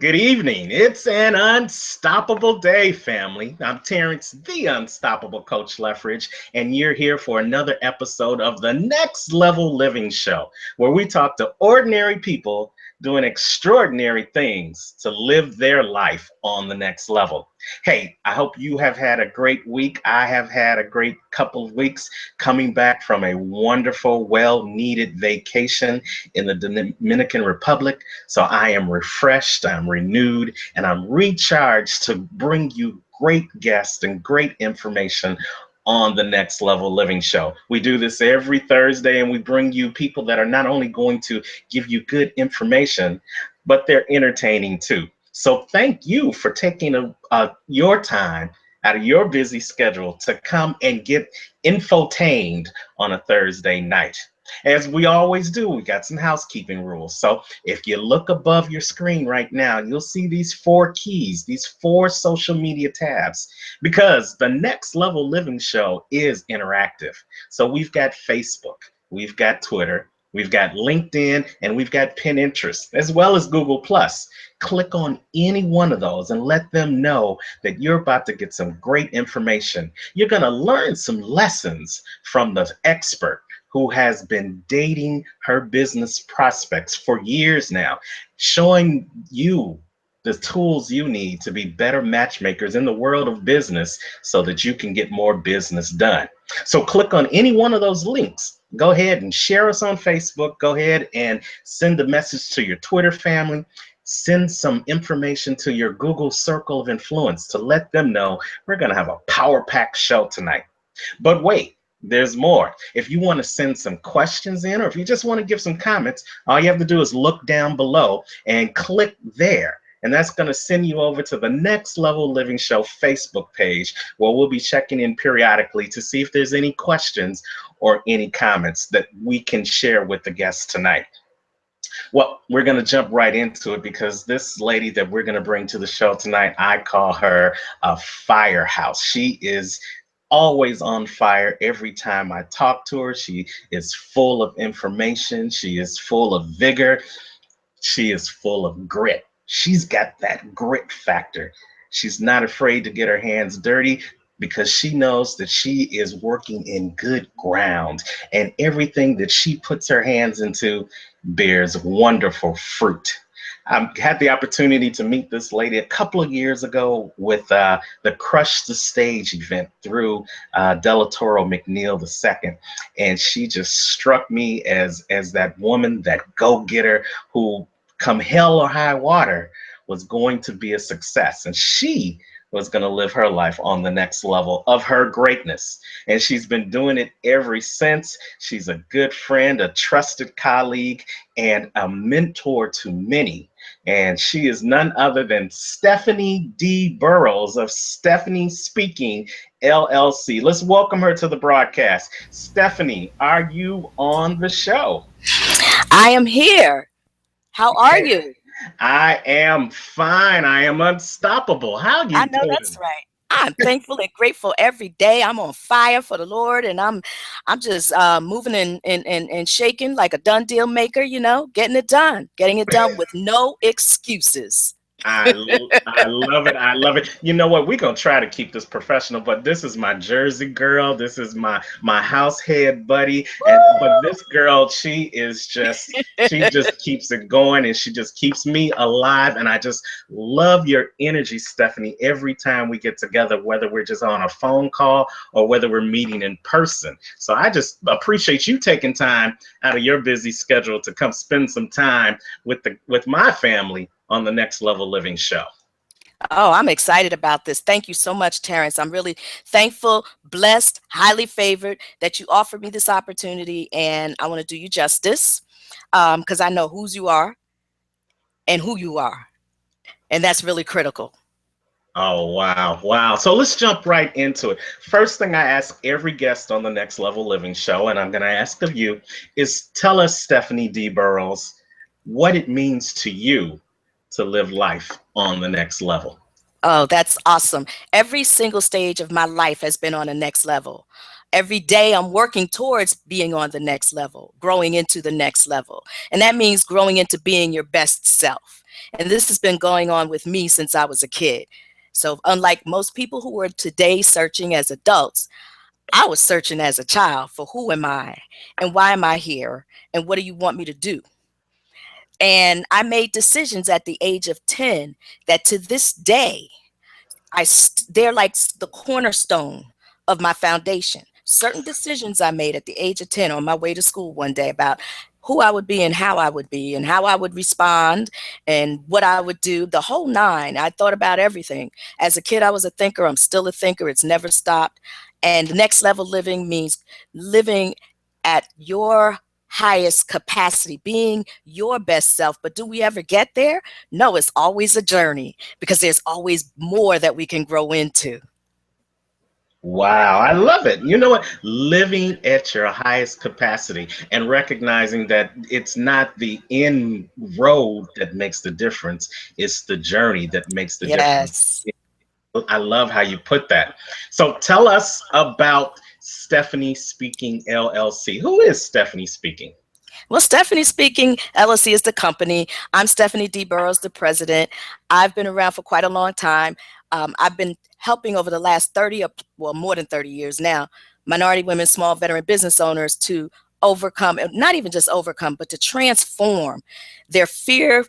Good evening. It's an unstoppable day, family. I'm Terrance, the Unstoppable Coach Leffridge, and you're here for another episode of the Next Level Living Show, where we talk to ordinary people doing extraordinary things to live their life on the next level. Hey, I hope you have had a great week. I have had a great couple of weeks coming back from a wonderful, well-needed vacation in the Dominican Republic. So I am refreshed, I'm renewed, and I'm recharged to bring you great guests and great information on the Next Level Living Show. We do this every Thursday, and we bring you people that are not only going to give you good information, but they're entertaining too. So thank you for taking your time out of your busy schedule to come and get infotained on a Thursday night. As we always do, we got some housekeeping rules. So if you look above your screen right now, you'll see these four keys, these four social media tabs, because the Next Level Living Show is interactive. So we've got Facebook, we've got Twitter, we've got LinkedIn, and we've got Pinterest, as well as Google+. Click on any one of those and let them know that you're about to get some great information. You're going to learn some lessons from the expert who has been dating her business prospects for years now, showing you the tools you need to be better matchmakers in the world of business so that you can get more business done. So click on any one of those links. Go ahead and share us on Facebook. Go ahead and send a message to your Twitter family. Send some information to your Google circle of influence to let them know we're going to have a power-packed show tonight. But wait, there's more. If you want to send some questions in, or if you just want to give some comments, all you have to do is look down below and click there. And that's going to send you over to the Next Level Living Show Facebook page, where we'll be checking in periodically to see if there's any questions or any comments that we can share with the guests tonight. Well, we're going to jump right into it because this lady that we're going to bring to the show tonight, I call her a firehouse. She is always on fire every time I talk to her. She is full of information. She is full of vigor. She is full of grit. She's got that grit factor. She's not afraid to get her hands dirty because she knows that she is working in good ground, and everything that she puts her hands into bears wonderful fruit. I had the opportunity to meet this lady a couple of years ago with the Crush the Stage event through Delatoro McNeil II, and she just struck me as that woman, that go-getter who, come hell or high water, was going to be a success, and she was going to live her life on the next level of her greatness. And she's been doing it ever since. She's a good friend, a trusted colleague, and a mentor to many. And she is none other than Stephanie D. Burroughs of Stephanie Speaking LLC. Let's welcome her to the broadcast. Stephanie, are you on the show? I am here. How are you? I am fine. I am unstoppable. How I you know that's doing? right. I'm thankful and grateful every day. I'm on fire for the Lord, and I'm just moving and shaking like a done deal maker. Getting it done, getting it done with no excuses. I love it. I love it. You know what? We're gonna try to keep this professional, but this is my Jersey girl. This is my house head buddy. But Woo! this girl, she just keeps it going, and she just keeps me alive. And I just love your energy, Stephanie, every time we get together, whether we're just on a phone call or whether we're meeting in person. So I just appreciate you taking time out of your busy schedule to come spend some time with my family on the Next Level Living Show. Oh, I'm excited about this. Thank you so much, Terrance. I'm really thankful, blessed, highly favored that you offered me this opportunity, and I want to do you justice because I know whose you are and who you are, and that's really critical. Oh, wow. Wow. So let's jump right into it. First thing I ask every guest on the Next Level Living Show, and I'm going to ask of you, is tell us, Stephanie D. Burroughs, what it means to you to live life on the next level. Oh, that's awesome. Every single stage of my life has been on the next level. Every day I'm working towards being on the next level, growing into the next level. And that means growing into being your best self. And this has been going on with me since I was a kid. So unlike most people who are today searching as adults, I was searching as a child for who am I and why am I here and what do you want me to do? And I made decisions at the age of 10 that to this day they're like the cornerstone of my foundation. Certain decisions I made at the age of 10 on my way to school one day about who I would be and how I would be and how I would respond and what I would do, the whole nine. I thought about everything. As a kid, I was a thinker. I'm still a thinker. It's never stopped. And next level living means living at your highest capacity, being your best self. But do we ever get there? No, it's always a journey because there's always more that we can grow into. Wow, I love it. You know what? Living at your highest capacity and recognizing that it's not the end road that makes the difference, it's the journey that makes the difference. Yes. I love how you put that. So tell us about Stephanie Speaking LLC. Who is Stephanie Speaking? Well, Stephanie Speaking LLC is the company. I'm Stephanie D. Burroughs, the president. I've been around for quite a long time. I've been helping over the last 30, well, more than 30 years now, minority women, small veteran business owners to overcome, and not even just overcome, but to transform their fear,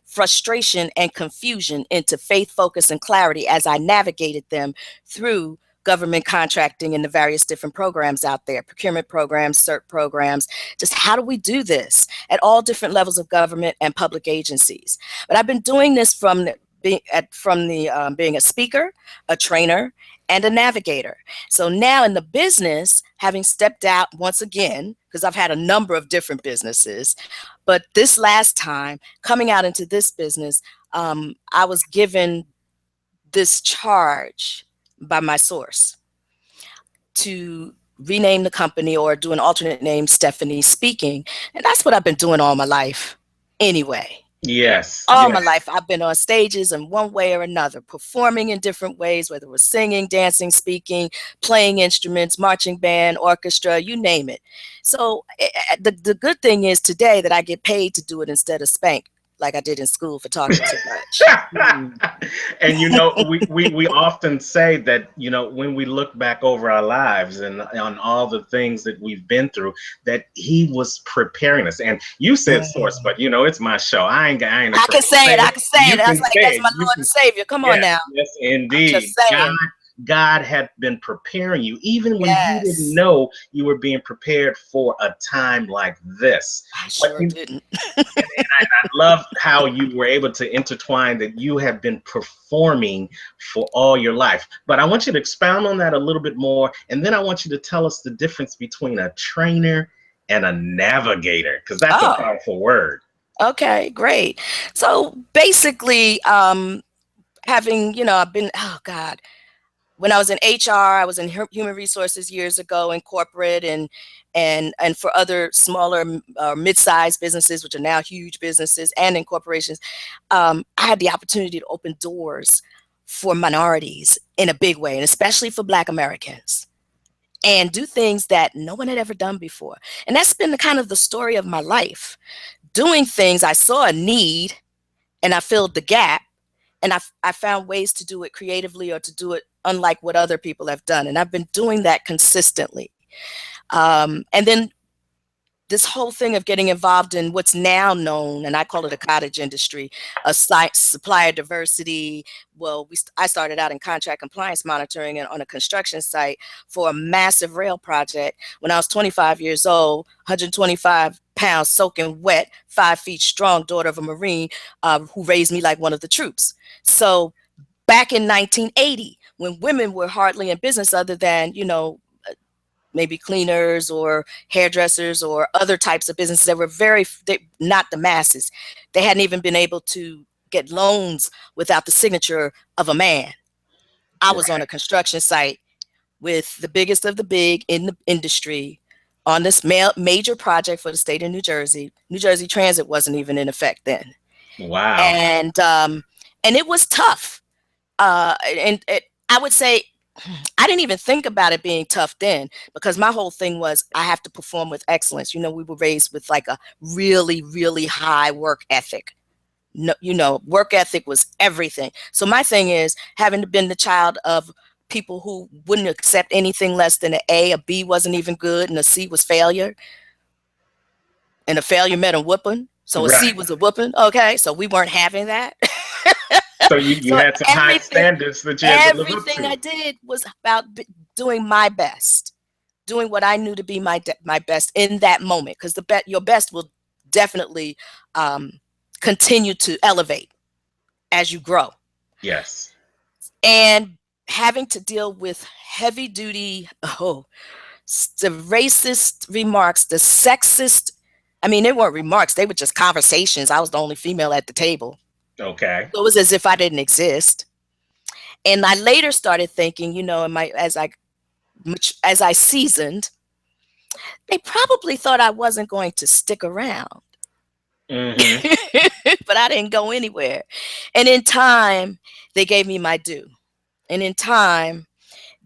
frustration, and confusion into faith, focus, and clarity as I navigated them through government contracting and the various different programs out there, procurement programs, CERT programs. Just how do we do this at all different levels of government and public agencies? But I've been doing this from being a speaker, a trainer, and a navigator. So now in the business, having stepped out once again, because I've had a number of different businesses, but this last time coming out into this business, I was given this charge by my source to rename the company or do an alternate name, Stephanie Speaking. And that's what I've been doing all my life anyway. Yes. All Yes. my life, I've been on stages in one way or another, performing in different ways, whether it was singing, dancing, speaking, playing instruments, marching band, orchestra, you name it. So the good thing is today that I get paid to do it instead of spank, like I did in school for talking too much. And you know, we often say that, you know, when we look back over our lives and on all the things that we've been through, that he was preparing us. And you said source, but you know, it's my show. I ain't I afraid can to say say it. it. I can say You it. That's can like say that's it. my You Lord can, and Savior. Come on yes, now. yes, I'm indeed. just saying. God had been preparing you even when you didn't Yes. know you were being prepared for a time like this. I But sure didn't. I love how you were able to intertwine that you have been performing for all your life. But I want you to expound on that a little bit more. And then I want you to tell us the difference between a trainer and a navigator, because that's a Oh, powerful word. okay, great. So basically, having, I've been, oh God, when I was in HR, I was in human resources years ago in corporate and for other smaller mid-sized businesses, which are now huge businesses, and in corporations. I had the opportunity to open doors for minorities in a big way, and especially for Black Americans, and do things that no one had ever done before. And that's been the kind of the story of my life. Doing things, I saw a need and I filled the gap, and I found ways to do it creatively or to do it unlike what other people have done. And I've been doing that consistently. And then this whole thing of getting involved in what's now known, and I call it a cottage industry, a supplier diversity. Well, I started out in contract compliance monitoring and on a construction site for a massive rail project when I was 25 years old, 125 pounds soaking wet, 5 feet strong, daughter of a Marine who raised me like one of the troops. So back in 1980, when women were hardly in business other than, maybe cleaners or hairdressers or other types of businesses that were not the masses. They hadn't even been able to get loans without the signature of a man. I was on a construction site with the biggest of the big in the industry on this major project for the state of New Jersey. New Jersey Transit wasn't even in effect then. Wow. And it was tough. I would say I didn't even think about it being tough then, because my whole thing was I have to perform with excellence. We were raised with like a really, really high work ethic. No, work ethic was everything. So my thing is, having been the child of people who wouldn't accept anything less than an A, a B wasn't even good, and a C was failure, and a failure meant a whooping. So a C Right. was a whooping. Okay, so we weren't having that. So you So had some high everything, standards that you had to live up everything I to. did was about doing my best, doing what I knew to be my best in that moment, because your best will definitely um, continue to elevate as you grow. Yes. And having to deal with heavy duty, the racist remarks, the sexist. I mean, they weren't remarks; they were just conversations. I was the only female at the table, Okay. so it was as if I didn't exist. And I later started thinking, in my as I seasoned, they probably thought I wasn't going to stick around. Mm-hmm. But I didn't go anywhere. And in time, they gave me my due. And in time,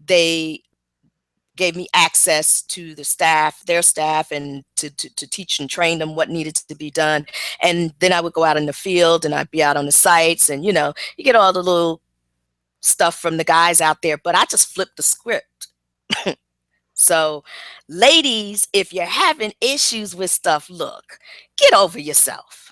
they gave me access to their staff, and to teach and train them what needed to be done. And then I would go out in the field and I'd be out on the sites, and you get all the little stuff from the guys out there, but I just flipped the script. So, ladies, if you're having issues with stuff, look, get over yourself.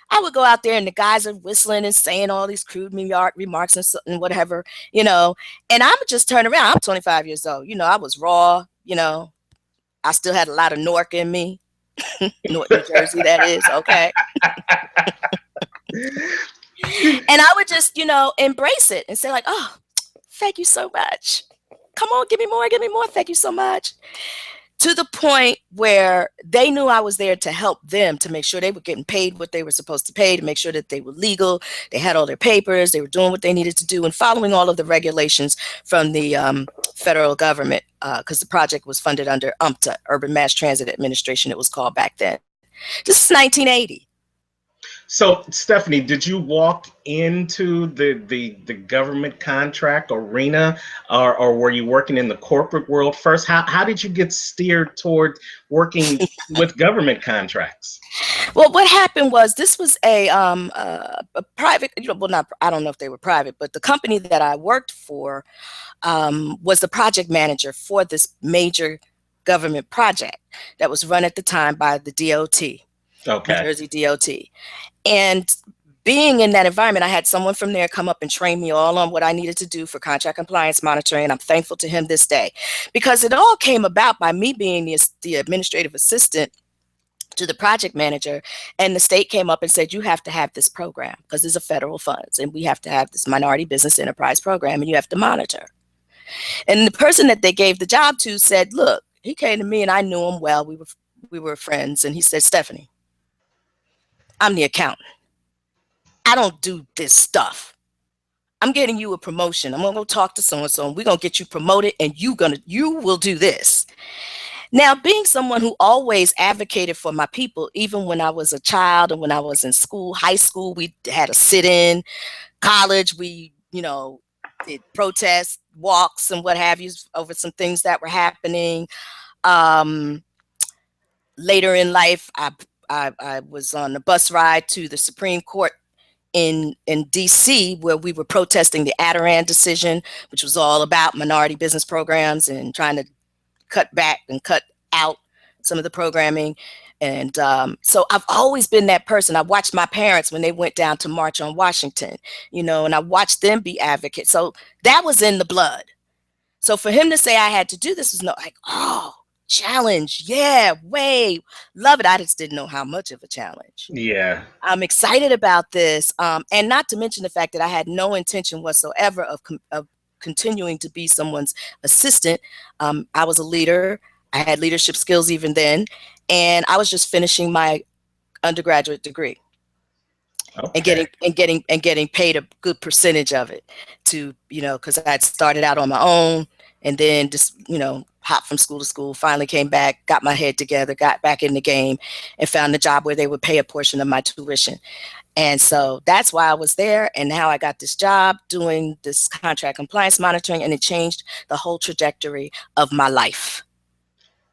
I would go out there and the guys are whistling and saying all these crude remarks and whatever, and I would just turn around. I'm 25 years old. I was raw, I still had a lot of Newark in me. Newark, New Jersey, that is, okay. And I would just, embrace it and say like, oh, thank you so much. Come on, give me more. Thank you so much. To the point where they knew I was there to help them, to make sure they were getting paid what they were supposed to pay, to make sure that they were legal, they had all their papers, they were doing what they needed to do, and following all of the regulations from the federal government, because the project was funded under UMTA, Urban Mass Transit Administration, it was called back then. This is 1980. So, Stephanie, did you walk into the government contract arena, or were you working in the corporate world first? How did you get steered toward working with government contracts? Well, what happened was, this was a private, well, not, I don't know if they were private, but the company that I worked for was the project manager for this major government project that was run at the time by the DOT, New Okay. Jersey DOT. And being in that environment, I had someone from there come up and train me all on what I needed to do for contract compliance monitoring. And I'm thankful to him this day, because it all came about by me being the administrative assistant to the project manager, and the state came up and said, you have to have this program because these are federal funds, and we have to have this minority business enterprise program, and you have to monitor. And the person that they gave the job to said, look, he came to me and I knew him well. We were friends, and he said, Stephanie, I'm the accountant. I don't do this stuff. I'm getting you a promotion. I'm gonna go talk to so and so, and we're gonna get you promoted, and you will do this. Now, being someone who always advocated for my people, even when I was a child and when I was in school, high school, we had a sit-in. College, we, did protest walks and what have you over some things that were happening. Um, Later in life, I was on the bus ride to the Supreme Court in DC, where we were protesting the Adirondack decision, which was all about minority business programs and trying to cut back and cut out some of the programming. And so I've always been that person. I watched my parents when they went down to march on Washington, and I watched them be advocates. So that was in the blood. So for him to say I had to do this was not like, oh, challenge. Yeah, way. Love it. I just didn't know how much of a challenge. Yeah. I'm excited about this. And not to mention the fact that I had no intention whatsoever of continuing to be someone's assistant. I was a leader. I had leadership skills even then. And I was just finishing my undergraduate degree. Okay. And getting paid a good percentage of it, to, because I had started out on my own, and then just, hopped from school to school, finally came back, got my head together, got back in the game, and found a job where they would pay a portion of my tuition. And so that's why I was there. And now I got this job doing this contract compliance monitoring, and it changed the whole trajectory of my life.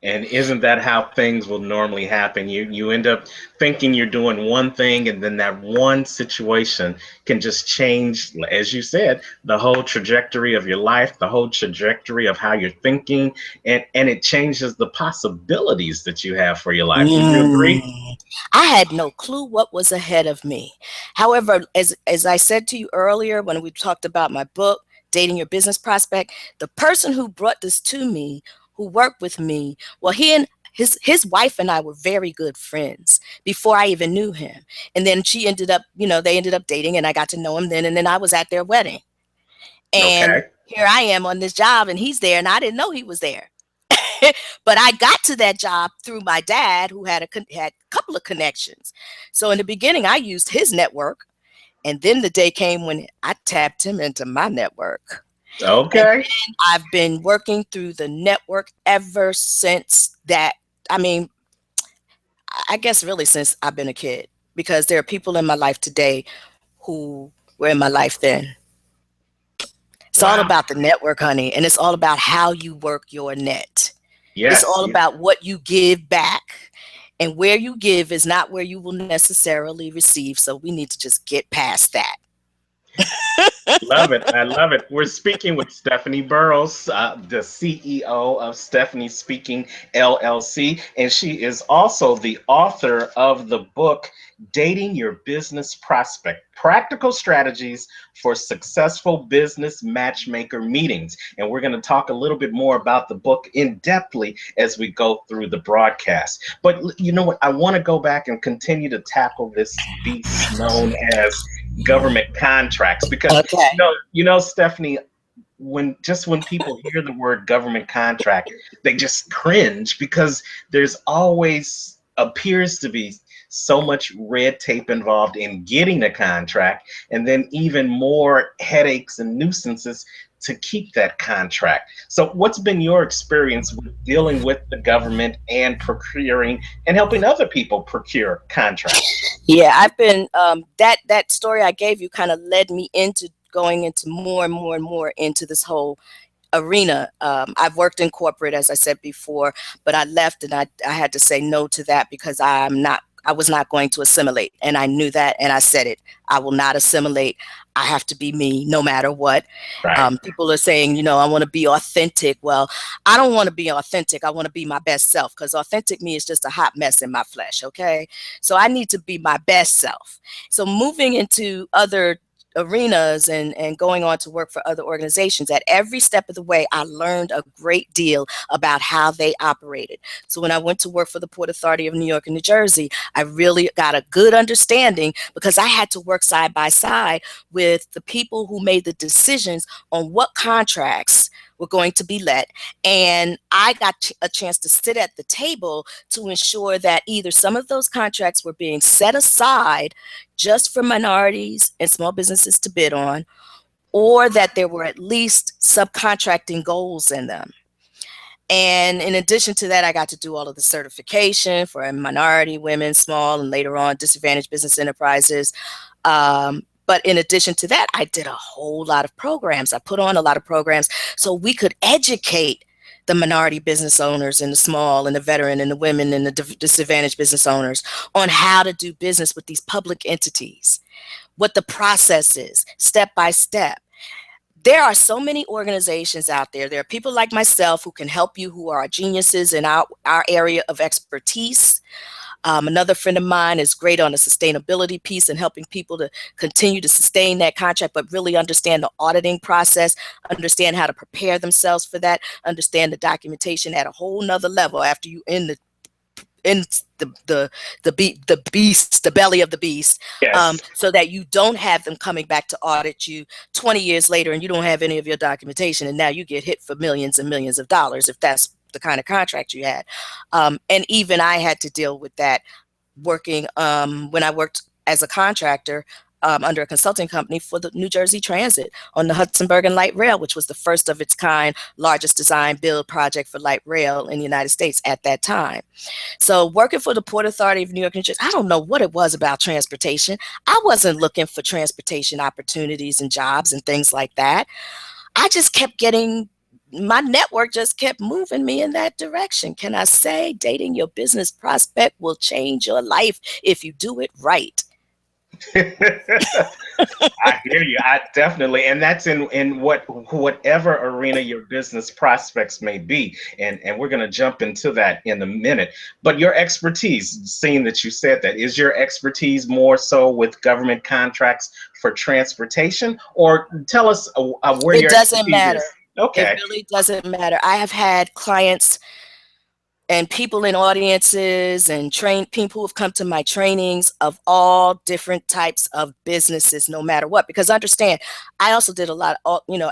And isn't that how things will normally happen? You end up thinking you're doing one thing, and then that one situation can just change, as you said, the whole trajectory of your life, the whole trajectory of how you're thinking, and it changes the possibilities that you have for your life. Do you agree? Mm. I had no clue what was ahead of me. However, as I said to you earlier when we talked about my book, Dating Your Business Prospect, the person who brought this to me, who worked with me, well, he and his wife and I were very good friends before I even knew him. And then she ended up, they ended up dating, and I got to know him then, and then I was at their wedding. And Okay. here I am on this job, and he's there, and I didn't know he was there. But I got to that job through my dad, who had a couple of connections. So in the beginning, I used his network, and then the day came when I tapped him into my network. And Okay. then I've been working through the network ever since that. I mean, I guess really since I've been a kid, because there are people in my life today who were in my life then. It's all Wow. about the network, honey, and it's all about how you work your net. It's Yes. all about what you give back. And where you give is not where you will necessarily receive. So we need to just get past that. Love it. I love it. We're speaking with Stephanie Burroughs, the CEO of Stephanie Speaking LLC, and she is also the author of the book, Dating Your Business Prospect, Practical Strategies for Successful Business Matchmaker Meetings. And we're going to talk a little bit more about the book in depthly as we go through the broadcast. But you know what? I want to go back and continue to tackle this beast known as government contracts, because Okay. Stephanie, when people hear the word government contract, they just cringe, because there's always appears to be so much red tape involved in getting a contract, and then even more headaches and nuisances to keep that contract. So what's been your experience with dealing with the government and procuring and helping other people procure contracts? Yeah, I've been that story I gave you kind of led me into going into more and more and more into this whole arena. I've worked in corporate, as I said before, but I left, and I had to say no to that because I was not going to assimilate. And I knew that, and I said it. I will not assimilate. I have to be me no matter what. Right. People are saying, I want to be authentic. Well, I don't want to be authentic. I want to be my best self, because authentic me is just a hot mess in my flesh. Okay. So I need to be my best self. So moving into other arenas and going on to work for other organizations, at every step of the way, I learned a great deal about how they operated. So when I went to work for the Port Authority of New York and New Jersey, I really got a good understanding, because I had to work side by side with the people who made the decisions on what contracts were going to be let. And I got a chance to sit at the table to ensure that either some of those contracts were being set aside just for minorities and small businesses to bid on, or that there were at least subcontracting goals in them. And in addition to that, I got to do all of the certification for minority, women, small, and later on disadvantaged business enterprises. But in addition to that, I did a whole lot of programs. I put on a lot of programs so we could educate the minority business owners and the small and the veteran and the women and the disadvantaged business owners on how to do business with these public entities, what the process is, step by step. There are so many organizations out there. There are people like myself who can help you, who are geniuses in our area of expertise. Another friend of mine is great on the sustainability piece and helping people to continue to sustain that contract, but really understand the auditing process, understand how to prepare themselves for that, understand the documentation at a whole nother level after you in the beast, the belly of the beast, Yes. so that you don't have them coming back to audit you 20 years later and you don't have any of your documentation, and now you get hit for millions and millions of dollars if that's the kind of contract you had. And even I had to deal with that working when I worked as a contractor. under a consulting company for the New Jersey Transit on the Hudson Bergen Light Rail, which was the first of its kind, largest design build project for light rail in the United States at that time. So working for the Port Authority of New York, New Jersey, I don't know what it was about transportation. I wasn't looking for transportation opportunities and jobs and things like that. I just kept getting, my network just kept moving me in that direction. Can I say dating your business prospect will change your life if you do it right? I hear you. I definitely, and that's in whatever arena your business prospects may be, and we're going to jump into that in a minute. But your expertise, seeing that you said that, is your expertise more so with government contracts for transportation, or tell us where It your doesn't expertise matter. is? It Okay. really doesn't matter. I have had clients and people in audiences and train people who have come to my trainings of all different types of businesses, no matter what. Because understand, I also did a lot,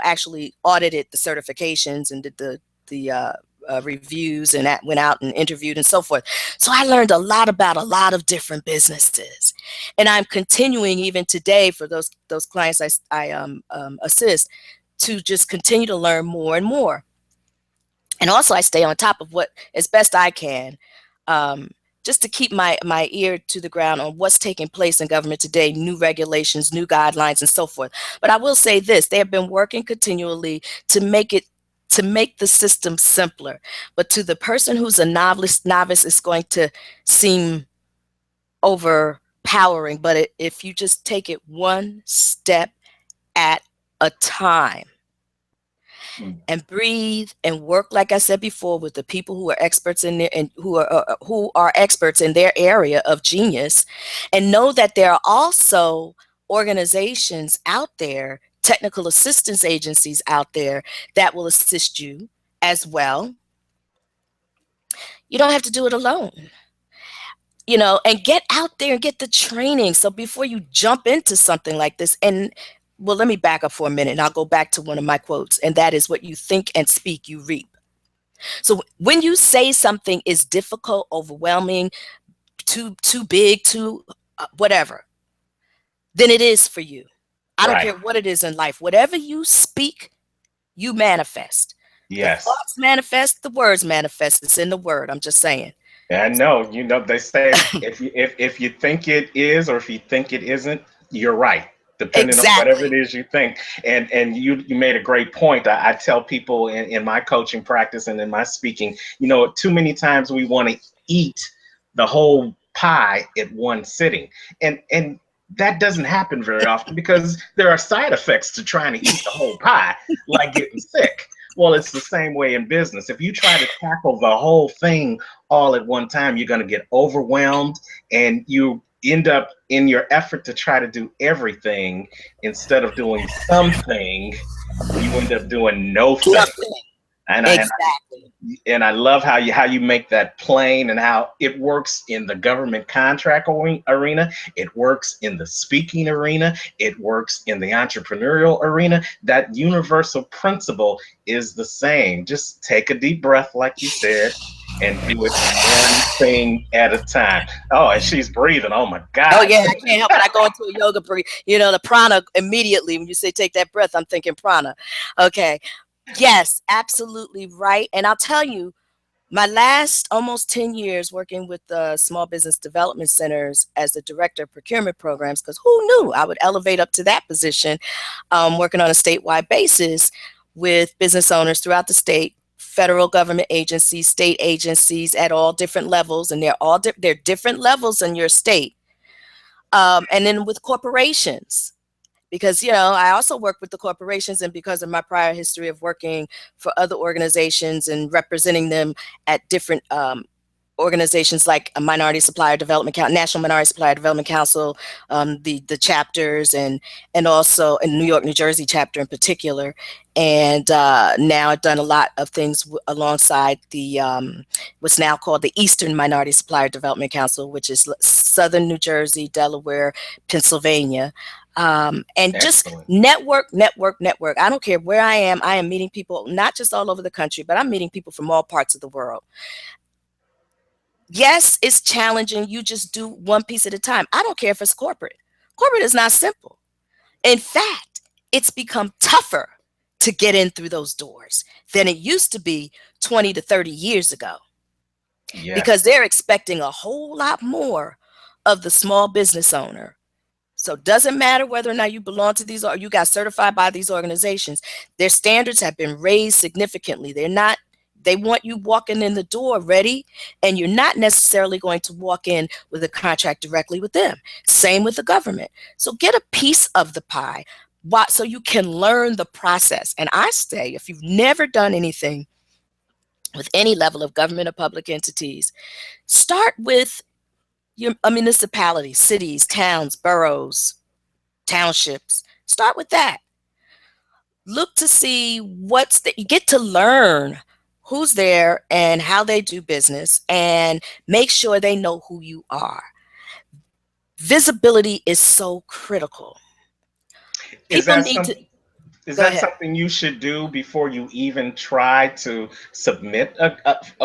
actually audited the certifications and did the reviews and went out and interviewed and so forth. So I learned a lot about a lot of different businesses, and I'm continuing even today for those clients I assist to just continue to learn more and more. And also I stay on top of what as best I can, um, just to keep my ear to the ground on what's taking place in government today, new regulations, new guidelines, and so forth. But I will say this: they have been working continually to make the system simpler. But to the person who's a novice, it's going to seem overpowering. But if you just take it one step at a time and breathe and work, like I said before, with the people who are experts in their and who are experts in their area of genius, and know that there are also organizations out there, technical assistance agencies out there that will assist you as well. You don't have to do it alone, and get out there and get the training. So before you jump into something like this, and well, let me back up for a minute and I'll go back to one of my quotes, and that is, what you think and speak, you reap. So when you say something is difficult, overwhelming, too big, too whatever, then it is for you. I don't Right. care what it is in life. Whatever you speak, you manifest. The Yes. thoughts manifest, the words manifest. It's in the word. I'm just saying. I know. They say if you think it is, or if you think it isn't, you're right, depending on whatever it Exactly. is you think. And you made a great point. I tell people in my coaching practice and in my speaking, too many times we want to eat the whole pie at one sitting. And that doesn't happen very often because there are side effects to trying to eat the whole pie, like getting sick. Well, it's the same way in business. If you try to tackle the whole thing all at one time, you're going to get overwhelmed, and you end up, in your effort to try to do everything instead of doing something, you end up doing no thing. Nothing. And I, and Exactly. and I love how you make that plain, and how it works in the government contract arena. It works in the speaking arena. It works in the entrepreneurial arena. That universal principle is the same. Just take a deep breath, like you said, and do it one thing at a time. Oh, and she's breathing. Oh my Oh God. yeah, I can't help it. I go into a yoga breathe. The prana immediately. When you say take that breath, I'm thinking prana. Okay. Yes, absolutely right. And I'll tell you, my last almost 10 years working with the small business development centers as the director of procurement programs, because who knew I would elevate up to that position, working on a statewide basis with business owners throughout the state, federal government agencies, state agencies at all different levels, and they're different levels in your state, and then with corporations, because I also work with the corporations, and because of my prior history of working for other organizations and representing them at different organizations like a Minority Supplier Development Council, National Minority Supplier Development Council, the chapters, and also in New York, New Jersey chapter in particular. And now I've done a lot of things alongside the what's now called the Eastern Minority Supplier Development Council, which is Southern New Jersey, Delaware, Pennsylvania. And just Excellent. network, network, network. I don't care where I am meeting people, not just all over the country, but I'm meeting people from all parts of the world. Yes, it's challenging. You just do one piece at a time. I don't care if it's corporate. Corporate is not simple. In fact, it's become tougher to get in through those doors than it used to be 20 to 30 years ago because Yes. they're expecting a whole lot more of the small business owner. So it doesn't matter whether or not you belong to these or you got certified by these organizations. Their standards have been raised significantly. They want you walking in the door ready, and you're not necessarily going to walk in with a contract directly with them. Same with the government. So get a piece of the pie so you can learn the process. And I say, if you've never done anything with any level of government or public entities, start with your a municipality, cities, towns, boroughs, townships. Start with that. Look to see you get to learn who's there and how they do business and make sure they know who you are. Visibility is so critical. Is People that need some to is go that ahead. something you should do before you even try to submit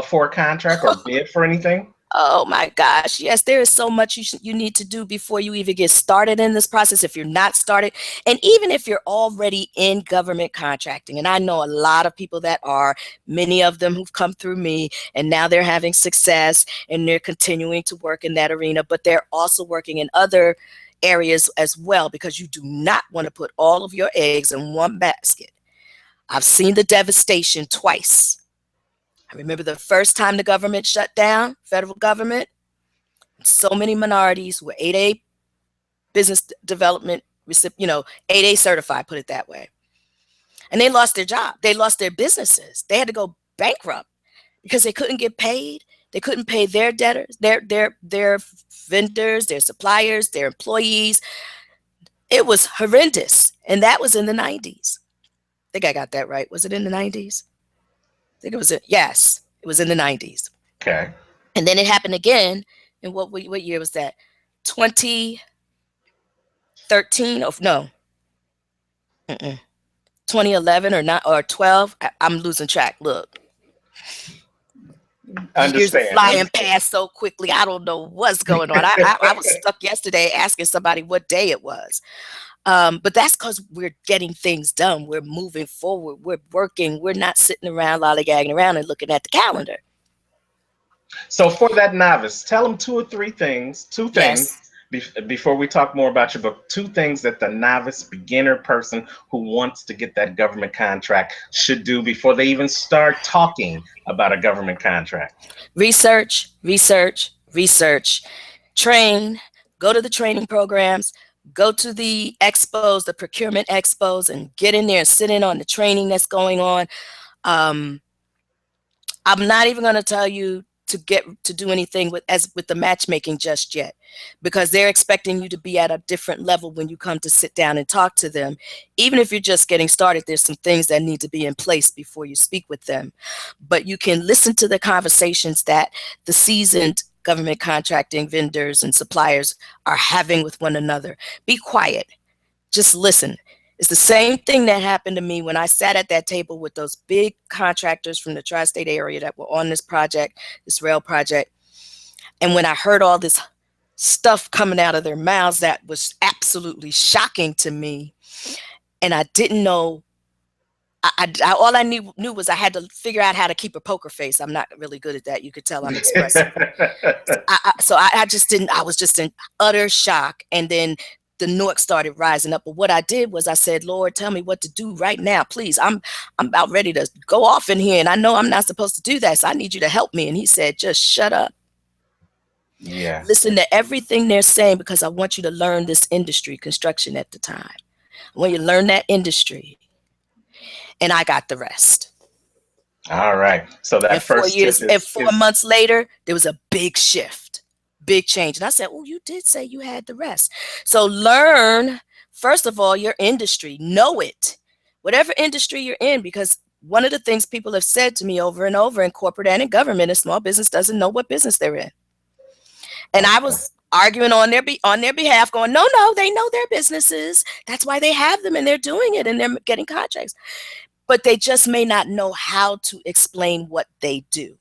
for a contract or bid for anything? Oh my gosh. Yes, there is so much you need to do before you even get started in this process if you're not started. And even if you're already in government contracting, and I know a lot of people that are, many of them who've come through me, and now they're having success and they're continuing to work in that arena, but they're also working in other areas as well because you do not want to put all of your eggs in one basket. I've seen the devastation twice. I remember the first time the government shut down, federal government, so many minorities were 8A business development, 8A certified, put it that way. And they lost their job. They lost their businesses. They had to go bankrupt because they couldn't get paid. They couldn't pay their debtors, their vendors, their suppliers, their employees. It was horrendous. And that was in the 90s. I think I got that right. Was it in the 90s? I think it was, yes, it was in the 90s. Okay. And then it happened again. And what year was that? 2013? Oh, no. Mm-mm. 2011 or not or 12. I'm losing track. Look, years are Understand. flying Understand. past so quickly. I don't know what's going on. I was stuck yesterday asking somebody what day it was. But that's because we're getting things done. We're moving forward. We're working. We're not sitting around lollygagging around and looking at the calendar. So for that novice, tell them two things Yes. before we talk more about your book, two things that the novice beginner person who wants to get that government contract should do before they even start talking about a government contract. Research, research, research. Train. Go to the training programs. Go to the expos, the procurement expos, and get in there and sit in on the training that's going on. Um, I'm not even going to tell you to get to do anything with the matchmaking just yet because they're expecting you to be at a different level when you come to sit down and talk to them. Even if you're just getting started, there's some things that need to be in place before you speak with them. But you can listen to the conversations that the seasoned government contracting vendors and suppliers are having with one another. Be quiet, just listen. It's the same thing that happened to me when I sat at that table with those big contractors from the tri-state area that were on this project, this rail project. And when I heard all this stuff coming out of their mouths that was absolutely shocking to me, and I didn't know, all I knew was I had to figure out how to keep a poker face. I'm not really good at that. You could tell I'm expressive. I just didn't, I was just in utter shock. And then the Nork started rising up. But what I did was I said, Lord, tell me what to do right now, please. I'm about ready to go off in here. And I know I'm not supposed to do that. So I need you to help me. And he said, just shut up. Yeah. Listen to everything they're saying because I want you to learn this industry, construction at the time. I want you to learn that industry. And I got the rest. All right. So that And four first tip years and four is months later, there was a big shift, big change. And I said, oh, you did say you had the rest. So learn, first of all, your industry. Know it. Whatever industry you're in, because one of the things people have said to me over and over in corporate and in government is small business doesn't know what business they're in. And I okay. was arguing on their behalf, going, no, they know their businesses. That's why they have them and they're doing it and they're getting contracts. But they just may not know how to explain what they do.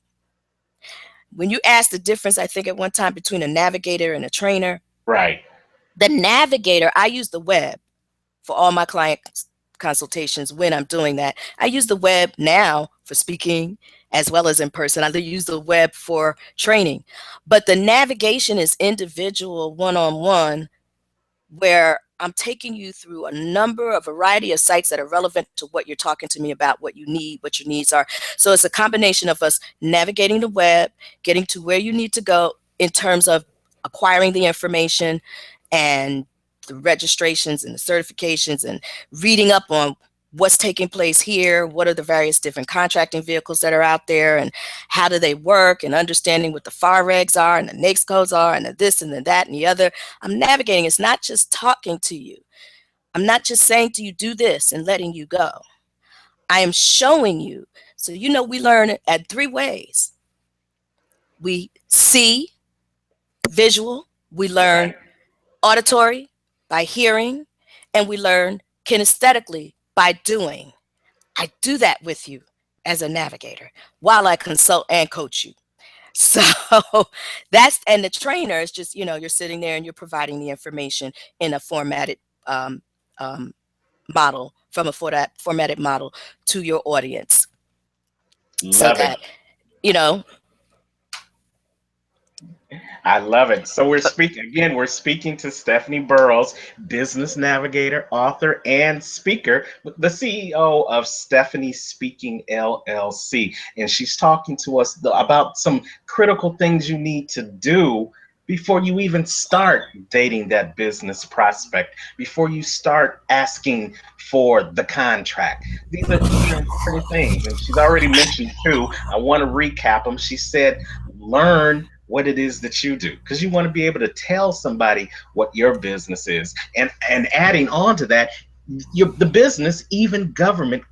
When you ask the difference, I think at one time between a navigator and a trainer, Right. The navigator, I use the web for all my client consultations when I'm doing that. I use the web now for speaking as well as in person. I use the web for training. But the navigation is individual, one-on-one, where I'm taking you through a variety of sites that are relevant to what you're talking to me about, what you need, what your needs are. So it's a combination of us navigating the web, getting to where you need to go in terms of acquiring the information and the registrations and the certifications and reading up on what's taking place here, what are the various different contracting vehicles that are out there, and how do they work, and understanding what the FAR regs are and the NAICS codes are and the this and the that and the other. I'm navigating. It's not just talking to you. I'm not just saying to you, do this and letting you go. I am showing you. So, we learn it at 3 ways. We see, visual. We learn auditory, by hearing, and we learn kinesthetically by doing. I do that with you as a navigator while I consult and coach you. So and the trainer is just, you're sitting there and you're providing the information in a formatted um, um, model, from a formatted model to your audience, so Love it. that, you know, I love it. So we're speaking to Stephanie Burroughs, business navigator, author, and speaker, the CEO of Stephanie Speaking LLC. And she's talking to us about some critical things you need to do before you even start dating that business prospect, before you start asking for the contract. These are important things. And she's already mentioned two. I want to recap them. She said, learn what it is that you do, because you want to be able to tell somebody what your business is. And adding on to that, the business, even government,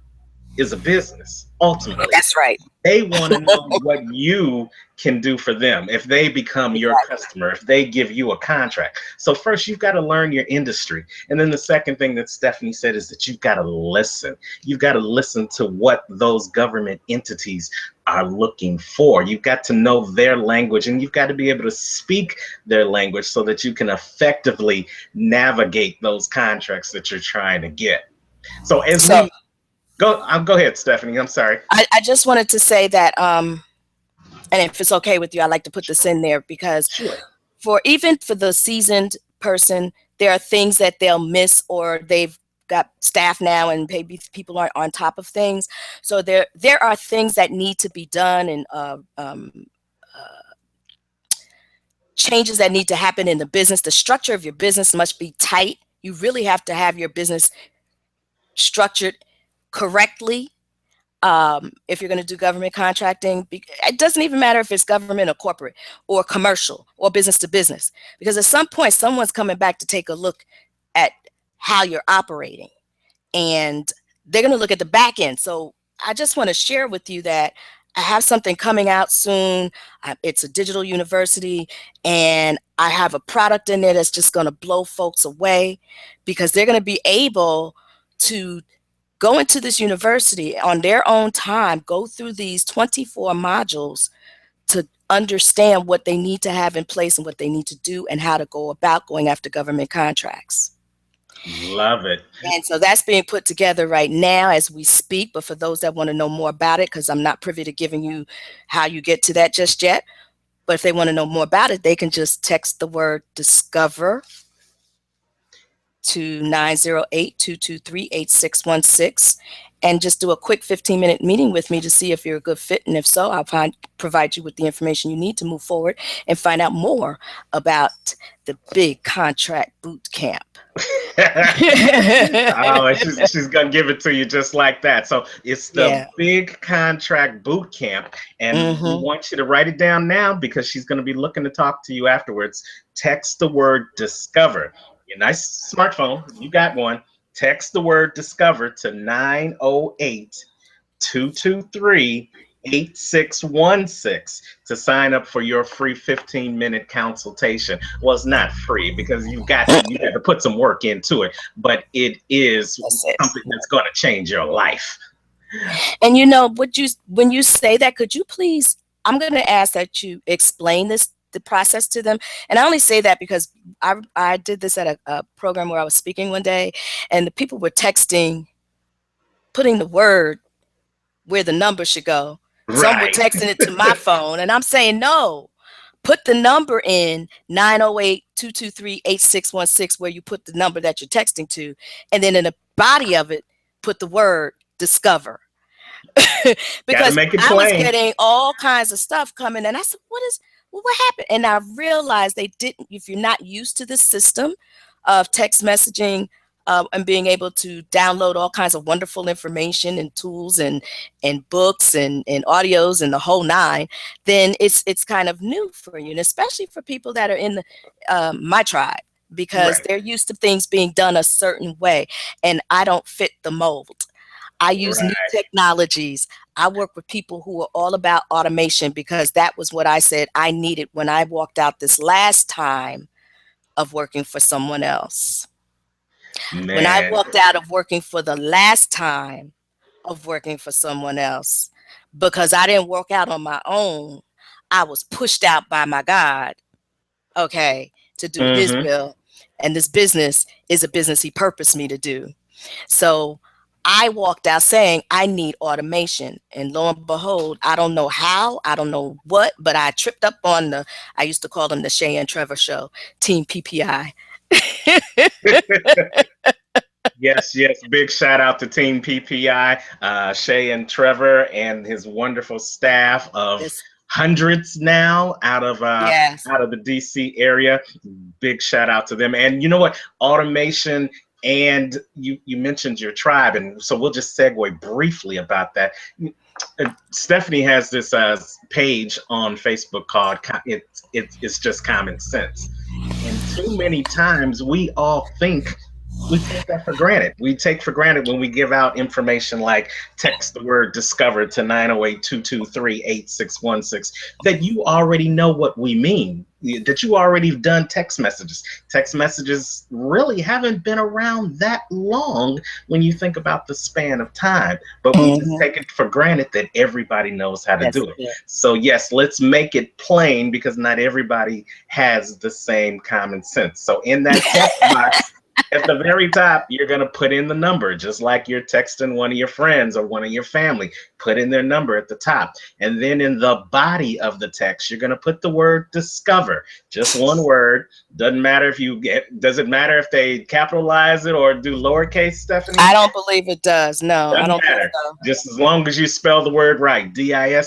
is a business ultimately. that's right. They want to know what you can do for them if they become your Exactly. customer, if they give you a contract. So first, you've got to learn your industry. And then the second thing that Stephanie said is that you've got to listen. You've got to listen to what those government entities are looking for. You've got to know their language, and you've got to be able to speak their language so that you can effectively navigate those contracts that you're trying to get. So as So we go ahead, Stephanie. I'm sorry. I just wanted to say that, and if it's okay with you, I'd like to put this in there, because Sure. even for the seasoned person, there are things that they'll miss, or they've got staff now and maybe people aren't on top of things. So there are things that need to be done, and changes that need to happen in the business. The structure of your business must be tight. You really have to have your business structured correctly. If you're going to do government contracting, it doesn't even matter if it's government or corporate or commercial or business to business, because at some point someone's coming back to take a look at how you're operating, and they're going to look at the back end. So I just want to share with you that I have something coming out soon. It's a digital university, and I have a product in there that's just going to blow folks away, because they're going to be able to go into this university on their own time, go through these 24 modules to understand what they need to have in place and what they need to do and how to go about going after government contracts. Love it. And so that's being put together right now as we speak. But for those that want to know more about it, because I'm not privy to giving you how you get to that just yet, but if they want to know more about it, they can just text the word discover to 908-223-8616 and just do a quick 15-minute meeting with me to see if you're a good fit. And if so, I'll provide you with the information you need to move forward and find out more about the big contract boot camp. Oh, she's gonna give it to you just like that. So it's the Yeah. big contract boot camp, and we Mm-hmm. want you to write it down now, because she's gonna be looking to talk to you afterwards. Text the word discover. Your nice smartphone, you got one. Text the word discover to 908-223-8616 to sign up for your free 15-minute consultation. Well, it's not free, because you got to put some work into it, but it is That's it. something that's going to change your life. And when you say that, could you please? I'm going to ask that you explain the process to them. And I only say that because I did this at a program where I was speaking one day, and the people were texting, putting the word where the number should go. Some were Right. texting it to my phone, and I'm saying, no, put the number in 908-223-8616 where you put the number that you're texting to, and then in the body of it, put the word discover. Got to Because make it I was plain. getting all kinds of stuff coming, and I said, what happened? And I realized they didn't, if you're not used to this system of text messaging, and being able to download all kinds of wonderful information and tools and books and audios and the whole nine, then it's kind of new for you, and especially for people that are in the, my tribe, because Right. they're used to things being done a certain way, and I don't fit the mold. I use new Right. technologies. I work with people who are all about automation, because that was what I said I needed when I walked out this last time of working for someone else. When I Man. walked out of working for the last time of working for someone else, because I didn't work out on my own, I was pushed out by my God, okay, to do his Hmm. will. And this business is a business he purposed me to do. So I walked out saying, I need automation. And lo and behold, I don't know how, I don't know what, but I tripped up on I used to call them the Shay and Trevor show, Team PPI. Yes, yes. Big shout out to Team PPI, Shay and Trevor, and his wonderful staff of This, hundreds now yes. out of the DC area. Big shout out to them. And you know what? Automation, and you mentioned your tribe, and so we'll just segue briefly about that. Stephanie has this page on Facebook called it's just common sense. And too many times we take that for granted. We take for granted when we give out information like text the word discover to 908-223-8616 that you already know what we mean, that you already have done text messages. Text messages really haven't been around that long when you think about the span of time, but we just Hmm. take it for granted that everybody knows how to Yes. do it. Yeah. So yes, let's make it plain because not everybody has the same common sense. So in that text box, at the very top, you're going to put in the number, just like you're texting one of your friends or one of your family. Put in their number at the top. And then in the body of the text, you're going to put the word discover. Just one word. Does it matter if they capitalize it or do lowercase, Stephanie? I don't believe it does. No, I Doesn't don't think matter. so. Just as long as you spell the word right. Discover.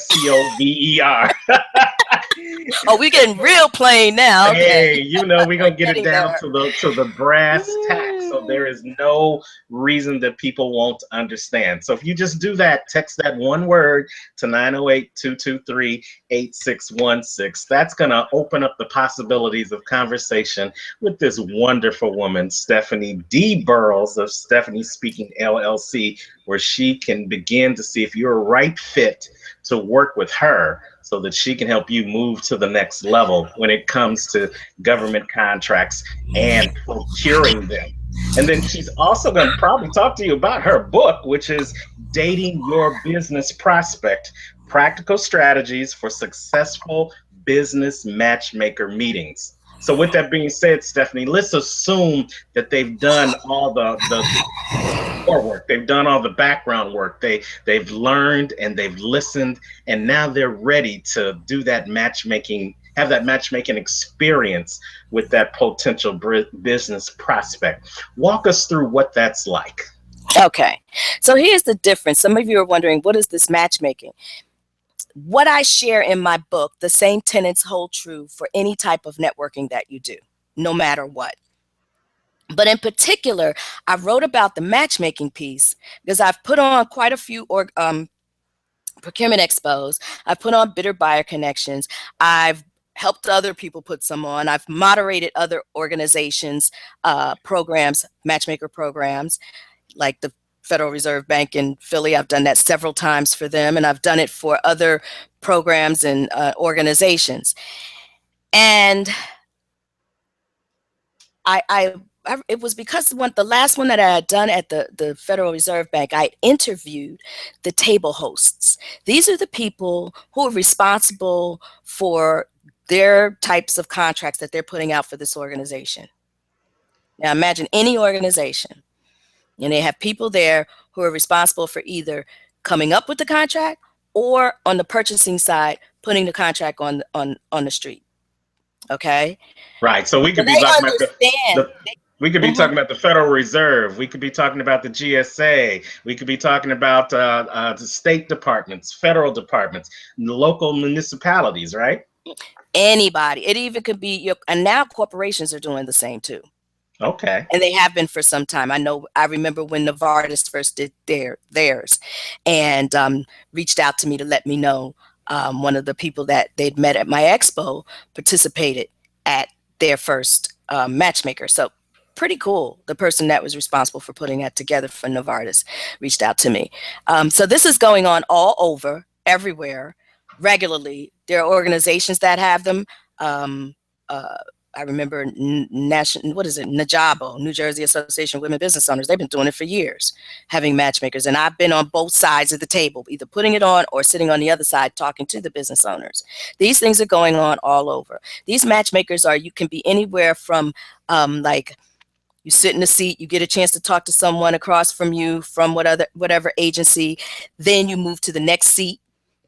Oh, we're getting real plain now. Okay. Hey, we're We're gonna get it getting down there. to the brass tacks. So there is no reason that people won't understand. So if you just do that, text that one word to 908-223-8616. That's gonna open up the possibilities of conversation with this wonderful woman, Stephanie D. Burroughs of Stephanie Speaking LLC, where she can begin to see if you're a right fit to work with her so that she can help you move to the next level when it comes to government contracts and procuring them. And then she's also going to probably talk to you about her book, which is Dating Your Business Prospect: Practical Strategies for Successful Business Matchmaker Meetings. So, with that being said, Stephanie, let's assume that they've done all the core work. They've done all the background work. They've learned and they've listened, and now they're ready to do that matchmaking, have that matchmaking experience with that potential business prospect. Walk us through what that's like. Okay. So here's the difference. Some of you are wondering, what is this matchmaking? What I share in my book, the same tenets hold true for any type of networking that you do, no matter what. But in particular, I wrote about the matchmaking piece because I've put on quite a few procurement expos. I've put on Bitter Buyer Connections. I've helped other people put some on. I've moderated other organizations, programs, matchmaker programs, like the Federal Reserve Bank in Philly. I've done that several times for them, and I've done it for other programs and organizations. And it was because the last one that I had done at the Federal Reserve Bank, I interviewed the table hosts. These are the people who are responsible for their types of contracts that they're putting out for this organization. Now imagine any organization, and they have people there who are responsible for either coming up with the contract or on the purchasing side, putting the contract on the street. Okay. Right. So we So could be they talking about understand. the we could be Mhm. talking about the Federal Reserve. We could be talking about the GSA. We could be talking about the state departments, federal departments, the local municipalities. Right. Anybody. It even could be your, and now corporations are doing the same too. Okay. And they have been for some time. I remember when Novartis first did theirs, and reached out to me to let me know one of the people that they'd met at my expo participated at their first matchmaker. So pretty cool. The person that was responsible for putting that together for Novartis reached out to me. So this is going on all over, everywhere, regularly. There are organizations that have them. Um, uh, I remember national, what is it, NAJABO, New Jersey Association of Women Business Owners. They've been doing it for years, having matchmakers. And I've been on both sides of the table, either putting it on or sitting on the other side talking to the business owners. These things are going on all over. These matchmakers are, you can be anywhere from like, you sit in a seat, you get a chance to talk to someone across from you from whatever agency, then you move to the next seat,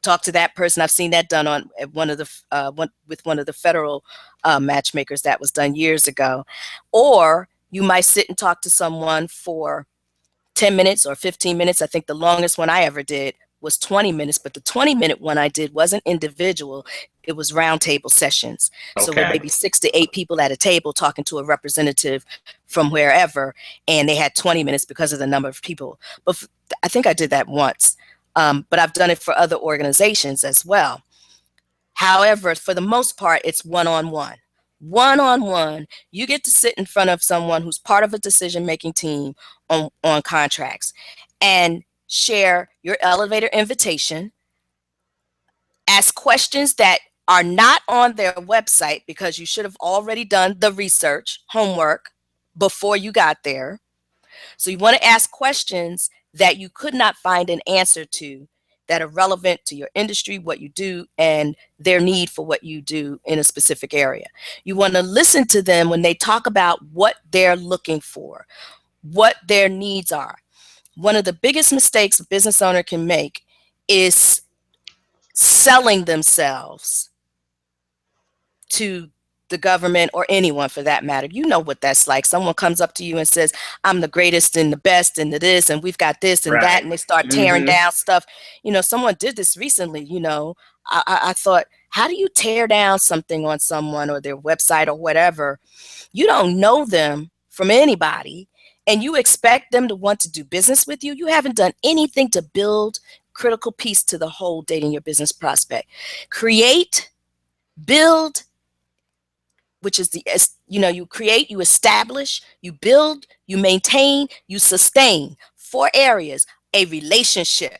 talk to that person. I've seen that done on with one of the federal matchmakers. That was done years ago. Or you might sit and talk to someone for 10 minutes or 15 minutes. I think the longest one I ever did was 20 minutes, but the 20-minute one I did wasn't individual. It was roundtable sessions. So with Okay. maybe 6 to 8 people at a table talking to a representative from wherever, and they had 20 minutes because of the number of people. But I think I did that once. But I've done it for other organizations as well. However, for the most part, it's one-on-one. One-on-one, you get to sit in front of someone who's part of a decision-making team on contracts and share your elevator invitation, ask questions that are not on their website because you should have already done the research, homework before you got there. So you want to ask questions that you could not find an answer to that are relevant to your industry, what you do, and their need for what you do in a specific area. You want to listen to them when they talk about what they're looking for, what their needs are. One of the biggest mistakes a business owner can make is selling themselves to the government or anyone for that matter. You know what that's like. Someone comes up to you and says, I'm the greatest and the best and the this, and we've got this and that, Right. and they start tearing Hmm. down stuff. Someone did this recently. I thought, how do you tear down something on someone or their website or whatever? You don't know them from anybody, and you expect them to want to do business with you. You haven't done anything to build critical piece to the whole dating your business prospect. Create, build, which is you create, you establish, you build, you maintain, you sustain 4 areas: a relationship,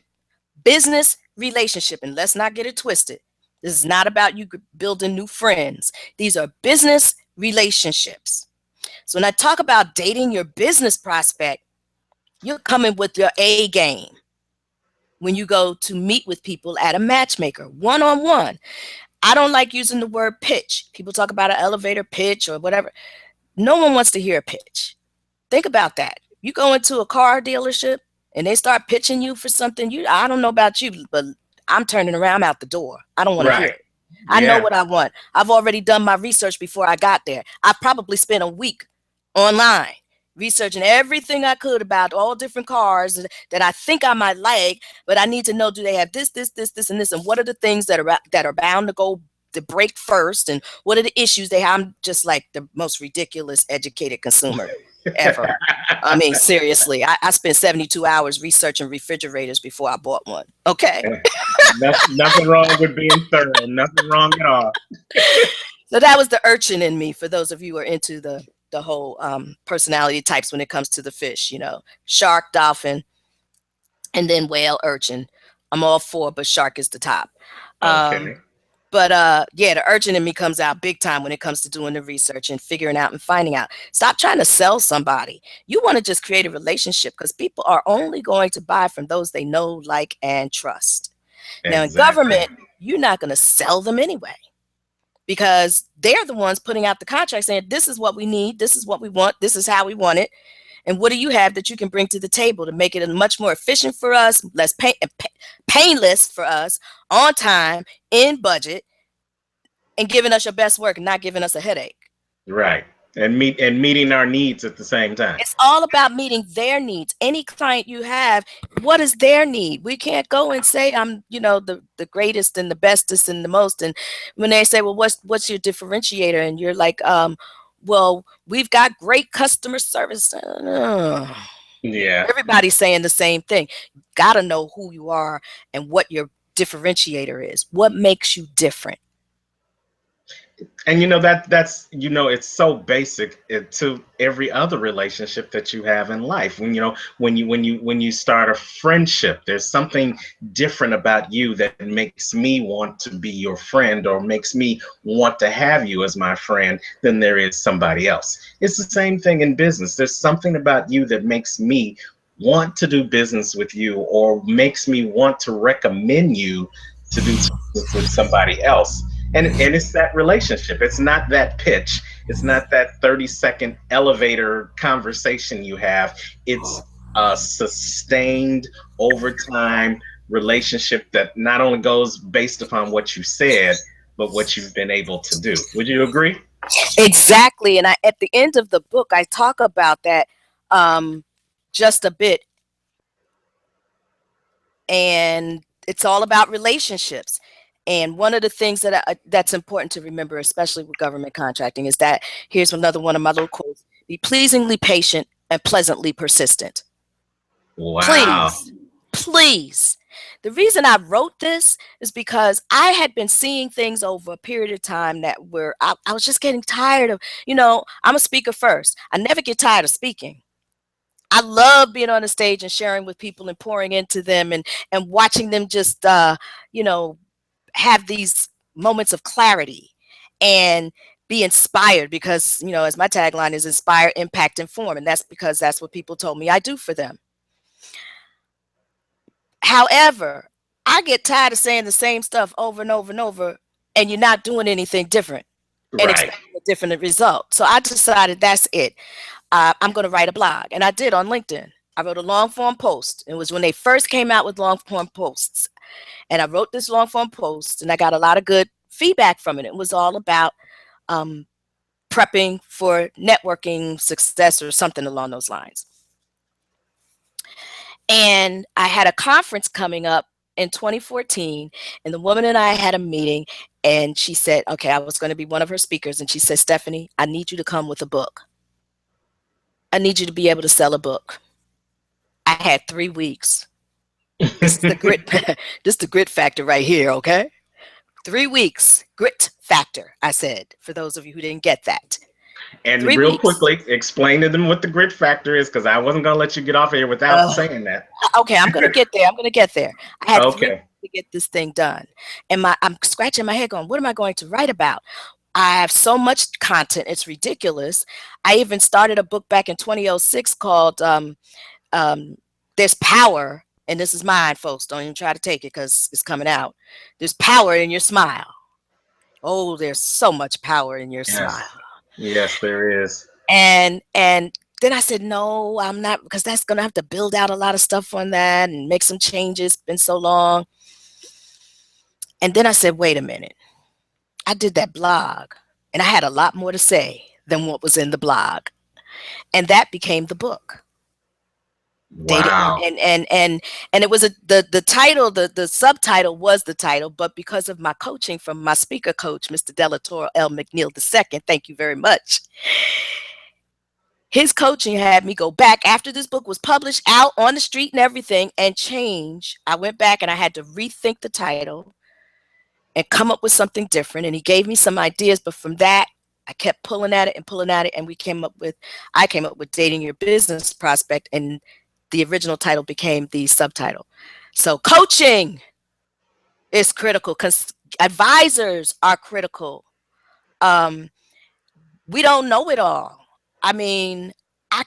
business relationship. And let's not get it twisted. This is not about you building new friends. These are business relationships. So when I talk about dating your business prospect, you're coming with your A game when you go to meet with people at a matchmaker, one-on-one. I don't like using the word pitch. People talk about an elevator pitch or whatever. No one wants to hear a pitch. Think about that. You go into a car dealership and they start pitching you for something. I don't know about you, but I'm turning around, I'm out the door. I don't want to hear Right. it. I know Yeah. what I want. I've already done my research before I got there. I probably spent a week online researching everything I could about all different cars that I think I might like, but I need to know, do they have this, and this, and what are the things that are bound to go to break first, and what are the issues they have. I'm just like the most ridiculous educated consumer ever. I mean, seriously, I spent 72 hours researching refrigerators before I bought one. Okay. Nothing wrong with being thorough. Nothing wrong at all. So that was the urchin in me, for those of you who are into the whole personality types when it comes to the fish, shark, dolphin, and then whale, urchin. I'm all four, but shark is the top. Um, Okay. but yeah, the urchin in me comes out big time when it comes to doing the research and figuring out and finding out. Stop trying to sell somebody. You want to just create a relationship, because people are only going to buy from those they know, like, and trust. Now in Exactly. government, you're not going to sell them anyway, because they're the ones putting out the contract saying, this is what we need, this is what we want, this is how we want it. And what do you have that you can bring to the table to make it much more efficient for us, less painless for us, on time, in budget, and giving us your best work and not giving us a headache. Right. And meeting our needs at the same time. It's all about meeting their needs. Any client you have, what is their need? We can't go and say I'm, the greatest and the bestest and the most. And when they say, well, what's your differentiator? And you're like, well, we've got great customer service. Yeah. Everybody's saying the same thing. Got to know who you are and what your differentiator is. What makes you different? And that's it's so basic to every other relationship that you have in life. When you start a friendship, there's something different about you that makes me want to be your friend, or makes me want to have you as my friend, than there is somebody else. It's the same thing in business. There's something about you that makes me want to do business with you, or makes me want to recommend you to do business with somebody else. And it's that relationship. It's not that pitch. It's not that 30-second elevator conversation you have. It's a sustained, over time relationship that not only goes based upon what you said, but what you've been able to do. Would you agree? Exactly. And at the end of the book, I talk about that just a bit. And it's all about relationships. And one of the things that's important to remember, especially with government contracting, is that here's another one of my little quotes: be pleasingly patient and pleasantly persistent. Wow. Please. The reason I wrote this is because I had been seeing things over a period of time that I was just getting tired of. I'm a speaker first. I never get tired of speaking. I love being on the stage and sharing with people and pouring into them and watching them just, have these moments of clarity and be inspired, because, as my tagline is, inspire, impact, inform. And that's because that's what people told me I do for them. However, I get tired of saying the same stuff over and over and over, and you're not doing anything different and Right. expecting a different result. So I decided that's it. I'm going to write a blog. And I did on LinkedIn. I wrote a long form post. It was when they first came out with long form posts. And I wrote this long form post, and I got a lot of good feedback from it. It was all about prepping for networking success or something along those lines. And I had a conference coming up in 2014, and the woman and I had a meeting, and she said, okay, I was going to be one of her speakers. And she said, Stephanie, I need you to come with a book. I need you to be able to sell a book. I had 3 weeks. This is the grit. This is the grit factor right here. Okay. 3 weeks, grit factor. I said, for those of you who didn't get that. And 3 real weeks. quickly, explain to them what the grit factor is, because I wasn't going to let you get off here without saying that. Okay, I'm going to get there. I had 3 Okay. weeks to get this thing done. And I'm scratching my head going, what am I going to write about? I have so much content. It's ridiculous. I even started a book back in 2006 called There's Power. And this is mine, folks. Don't even try to take it because it's coming out. There's power in your smile. Oh, there's so much power in your smile. Yes, there is. And then I said, no, I'm not, because that's going to have to build out a lot of stuff on that and make some changes. It's been so long. And then I said, wait a minute. I did that blog, and I had a lot more to say than what was in the blog. And that became the book. Wow. And it was the title, the subtitle was the title, but because of my coaching from my speaker coach, Mr. Delatoro L. McNeil II, thank you very much. His coaching had me go back after this book was published, out on the street and everything, and change. I went back and I had to rethink the title and come up with something different. And he gave me some ideas, but from that, I kept pulling at it, and I came up with Dating Your Business Prospect, and the original title became the subtitle. So coaching is critical because advisors are critical. We don't know it all. I mean, I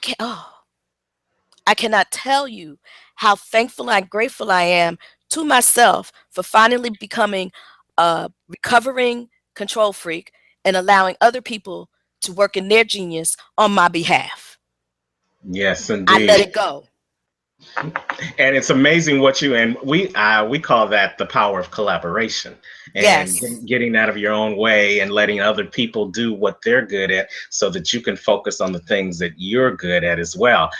cannot tell you how thankful and grateful I am to myself for finally becoming a recovering control freak and allowing other people to work in their genius on my behalf. Yes, I let indeed. it go. And it's amazing what you and we call that the power of collaboration and Yes. getting out of your own way and letting other people do what they're good at so that you can focus on the things that you're good at as well.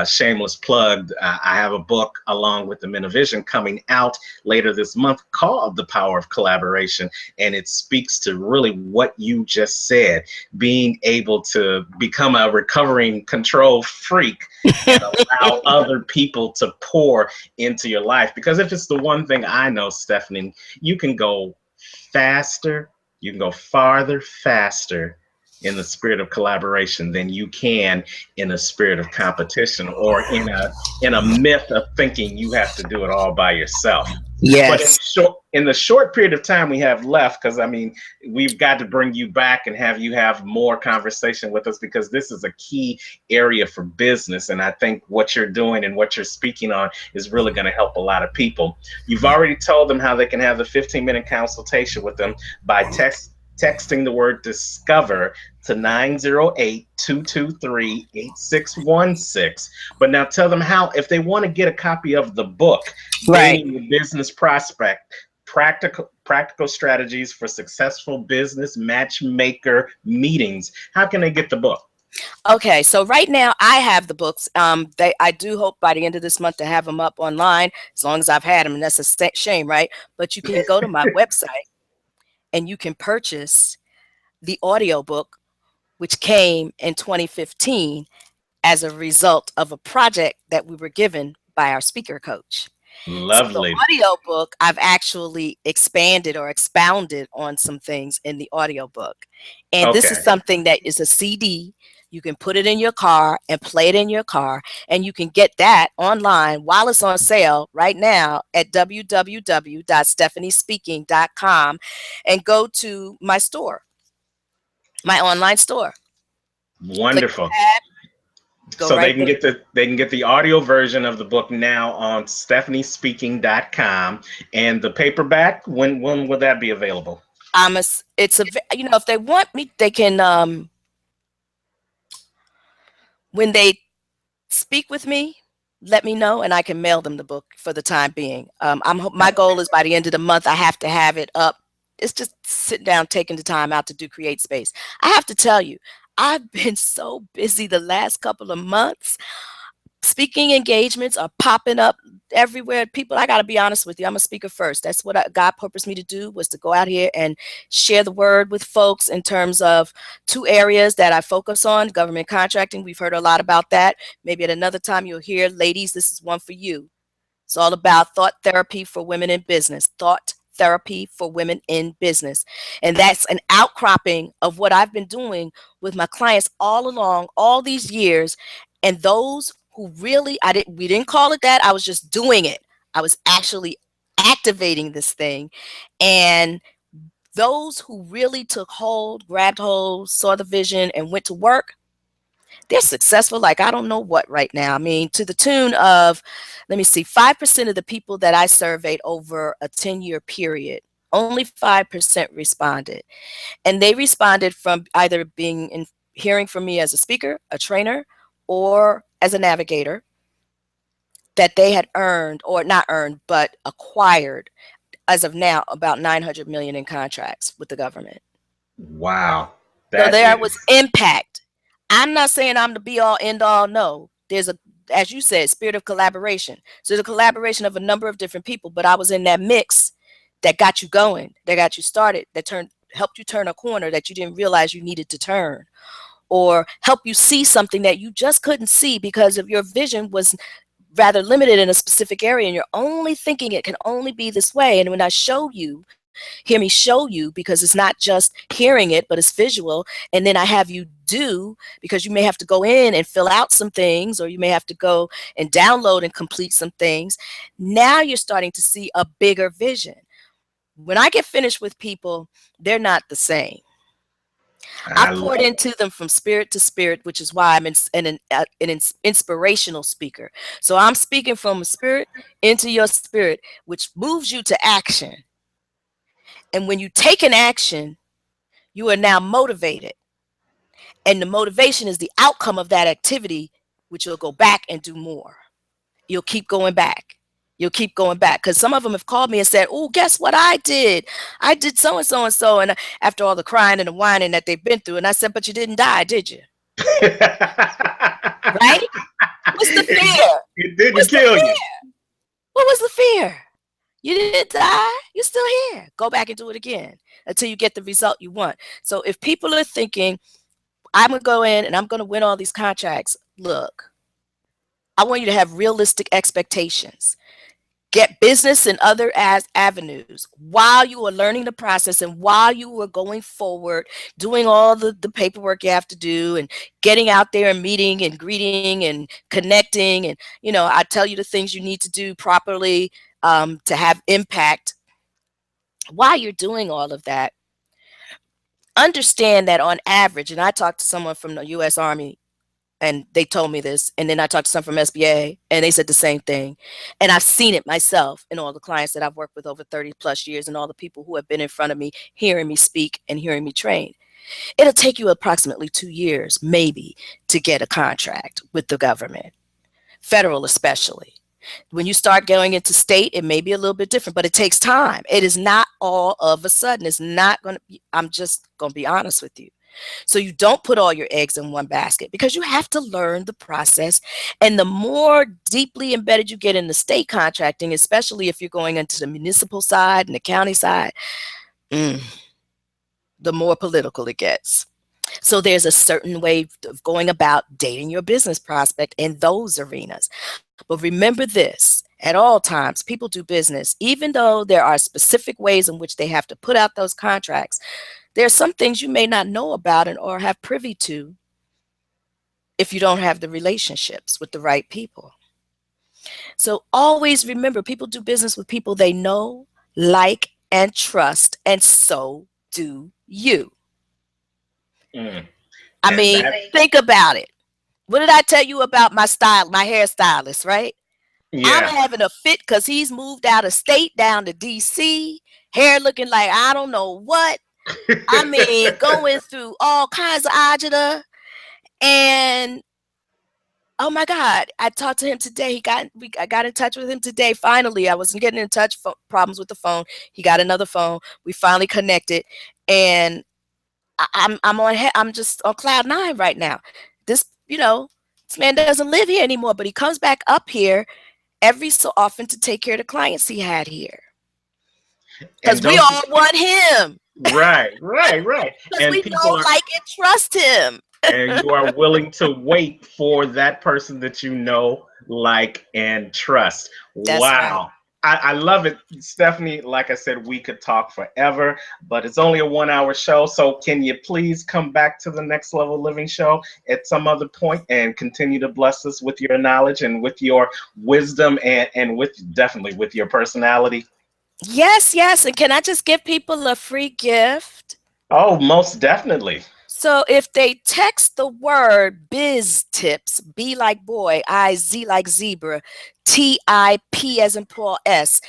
Shameless plug, I have a book along with the Minivision coming out later this month called The Power of Collaboration, and it speaks to really what you just said, being able to become a recovering control freak and allow other people to pour into your life. Because if it's the one thing I know, Stephanie, you can go faster, you can go farther, faster in the spirit of collaboration than you can in a spirit of competition or in a myth of thinking you have to do it all by yourself. But Yes. in the short period of time we have left, because I mean, we've got to bring you back and have you have more conversation with us because this is a key area for business. And I think what you're doing and what you're speaking on is really going to help a lot of people. You've already told them how they can have the 15-minute consultation with them by texting the word discover to 908-223-8616. But now tell them how, if they want to get a copy of the book, Right. Gaining the Business Prospect, practical strategies for successful business matchmaker meetings, how can they get the book? Okay, so right now I have the books. I do hope by the end of this month to have them up online. As long as I've had them, and that's a shame, right? But you can go to my website and you can purchase the audiobook, which came in 2015 as a result of a project that we were given by our speaker coach. So the Lovely. audiobook, I've actually expanded or expounded on some things in the audiobook. And this is Okay. something that is a CD. You can put it in your car and play it in your car. And you can get that online while it's on sale right now at www.stephaniespeaking.com and go to my store, my online store. Click the Wonderful. tab, go So right there. they can get the audio version of the book now on stephaniespeaking.com, and the paperback, when will that be available? It's a, if they want me, they can, when they speak with me, let me know, and I can mail them the book for the time being. My goal is by the end of the month, I have to have it up. It's just sitting down, taking the time out to do create space. I have to tell you, I've been so busy the last couple of months. Speaking engagements are popping up everywhere. People, I got to be honest with you, I'm a speaker first. That's what God purposed me to do, was to go out here and share the word with folks in terms of two areas that I focus on: government contracting. We've heard a lot about that. Maybe at another time you'll hear, ladies, this is one for you. It's all about thought therapy for women in business. Thought therapy for women in business. And that's an outcropping of what I've been doing with my clients all along, all these years. And those who really, we didn't call it that. I was just doing it. I was actually activating this thing. And those who really took hold, grabbed hold, saw the vision, and went to work, they're successful like I don't know what right now. I mean, to the tune of, let me see, 5% of the people that I surveyed over a 10-year period, only 5% responded. And they responded from either hearing from me as a speaker, a trainer, or as a navigator, that they had earned, or not earned, but acquired, as of now, about 900 million in contracts with the government. Wow. So That there was is impact. I'm not saying I'm the be all end all. No, there's a, as you said, spirit of collaboration. So there's a collaboration of a number of different people, but I was in that mix that got you going, that got you started, helped you turn a corner that you didn't realize you needed to turn, or help you see something that you just couldn't see because of your vision was rather limited in a specific area, and you're only thinking it can only be this way. And when I show you, hear me show you, because it's not just hearing it, but it's visual, and then I have you do, because you may have to go in and fill out some things, or you may have to go and download and complete some things. Now you're starting to see a bigger vision. When I get finished with people, they're not the same. I I've poured into them from spirit to spirit, which is why I'm an inspirational speaker. So I'm speaking from spirit into your spirit, which moves you to action. And when you take an action, You are now motivated. And the motivation is the outcome of that activity, which you'll go back and do more. You'll keep going back. You'll keep going back. Because some of them have called me and said, oh, guess what I did? I did so and so and so. And after all the crying and the whining that they've been through. And I said, but you didn't die, did you? Right? What's the fear? It didn't What's the kill fear? you. What was the fear? You didn't die. You're still here. Go back and do it again until you get the result you want. So if people are thinking, I'm going to go in and I'm going to win all these contracts, look, I want you to have realistic expectations. Get business in other avenues while you are learning the process and while you are going forward, doing all the paperwork you have to do and getting out there and meeting and greeting and connecting. And, I tell you the things you need to do properly to have impact. While you're doing all of that, understand that on average, and I talked to someone from the U.S. Army and they told me this, and then I talked to some from SBA and they said the same thing. And I've seen it myself in all the clients that I've worked with over 30 plus years and all the people who have been in front of me, hearing me speak and hearing me train. It'll take you approximately 2 years, maybe, to get a contract with the government, federal especially. When you start going into state, it may be a little bit different, but it takes time. It is not all of a sudden. It's not going to be, I'm just going to be honest with you. So you don't put all your eggs in one basket because you have to learn the process. And the more deeply embedded you get in the state contracting, especially if you're going into the municipal side and the county side, the more political it gets. So there's a certain way of going about dating your business prospect in those arenas. But remember this, at all times, people do business, even though there are specific ways in which they have to put out those contracts. There are some things you may not know about or have privy to if you don't have the relationships with the right people. So always remember, people do business with people they know, like, and trust, and so do you. I mean, think about it. What did I tell you about my hairstylist, right? Yeah. I'm having a fit because he's moved out of state down to DC, hair looking like I don't know what. I mean, going through all kinds of agita. And oh my God, I talked to him today. I got in touch with him today. Finally, I wasn't getting in touch. Problems with the phone. He got another phone. We finally connected, and I'm just on cloud 9 right now. This man doesn't live here anymore, but he comes back up here every so often to take care of the clients he had here. Because we all want him. Right. Because we don't like and trust him. And you are willing to wait for that person that you know, like, and trust. That's wow. Right. I love it, Stephanie. Like I said, we could talk forever, but it's only a 1-hour show. So can you please come back to the Next Level Living show at some other point and continue to bless us with your knowledge and with your wisdom and definitely with your personality? Yes. And can I just give people a free gift? Oh, most definitely. So if they text the word biz tips, B like boy, I, Z like zebra, TIP as in Paul S,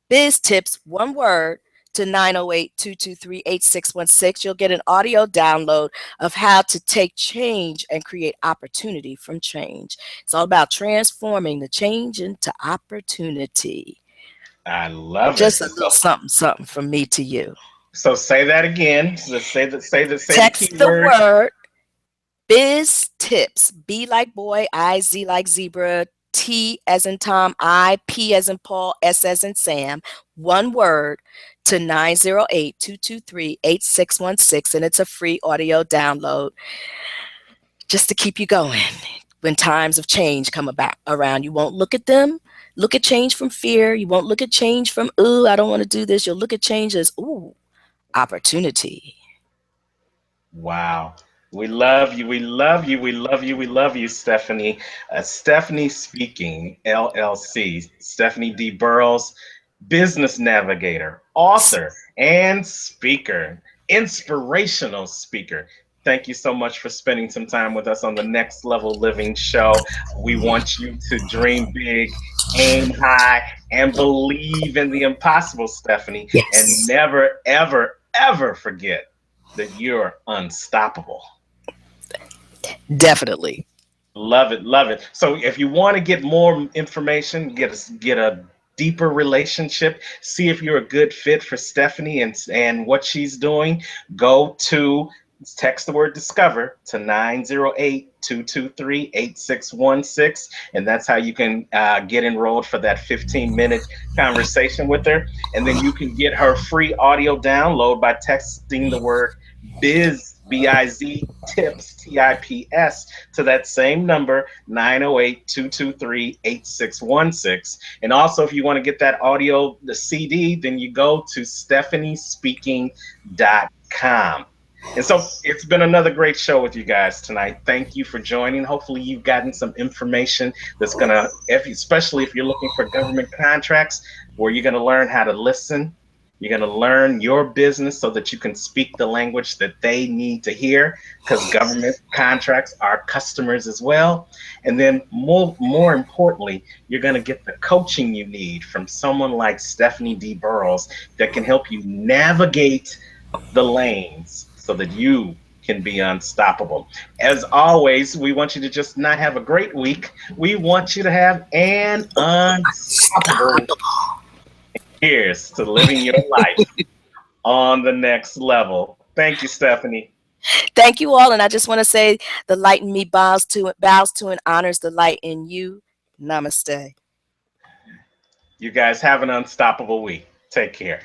biz tips, one word, to 908-223-8616, you'll get an audio download of how to take change and create opportunity from change. It's all about transforming the change into opportunity. I love it. Just a little something from me to you. So say that again. Say the text the word biz tips, B like boy, I, Z like zebra, T as in Tom, I, P as in Paul, S as in Sam, one word, to 908-223-8616, and it's a free audio download just to keep you going when times of change come around. You won't look at change from fear. You won't look at change from, ooh, I don't want to do this. You'll look at change as, ooh, opportunity. Wow. We love you. We love you. We love you. We love you, Stephanie. Stephanie Speaking, LLC. Stephanie D. Burroughs, business navigator, author, and speaker, inspirational speaker. Thank you so much for spending some time with us on the Next Level Living show. We want you to dream big, aim high, and believe in the impossible, Stephanie. Yes. And never, ever, ever forget that you're unstoppable. Definitely. Love it, love it. So if you want to get more information, get a deeper relationship, see if you're a good fit for Stephanie and what she's doing, go to text the word discover to 908-223-8616, and that's how you can get enrolled for that 15-minute conversation with her. And then you can get her free audio download by texting the word biz tips tips to that same number, 908-223-8616. And also, if you want to get that audio, the CD, then you go to stephaniespeaking.com. And so it's been another great show with you guys tonight. Thank you for joining. Hopefully you've gotten some information that's going to, especially if you're looking for government contracts, where you're going to learn how to listen. You're going to learn your business so that you can speak the language that they need to hear, because government contracts are customers as well. And then more importantly, you're going to get the coaching you need from someone like Stephanie D. Burroughs that can help you navigate the lanes so that you can be unstoppable. As always, we want you to just not have a great week. We want you to have an unstoppable. Stop. Here's to living your life on the next level. Thank you, Stephanie. Thank you all. And I just want to say the light in me bows to and honors the light in you. Namaste. You guys have an unstoppable week. Take care.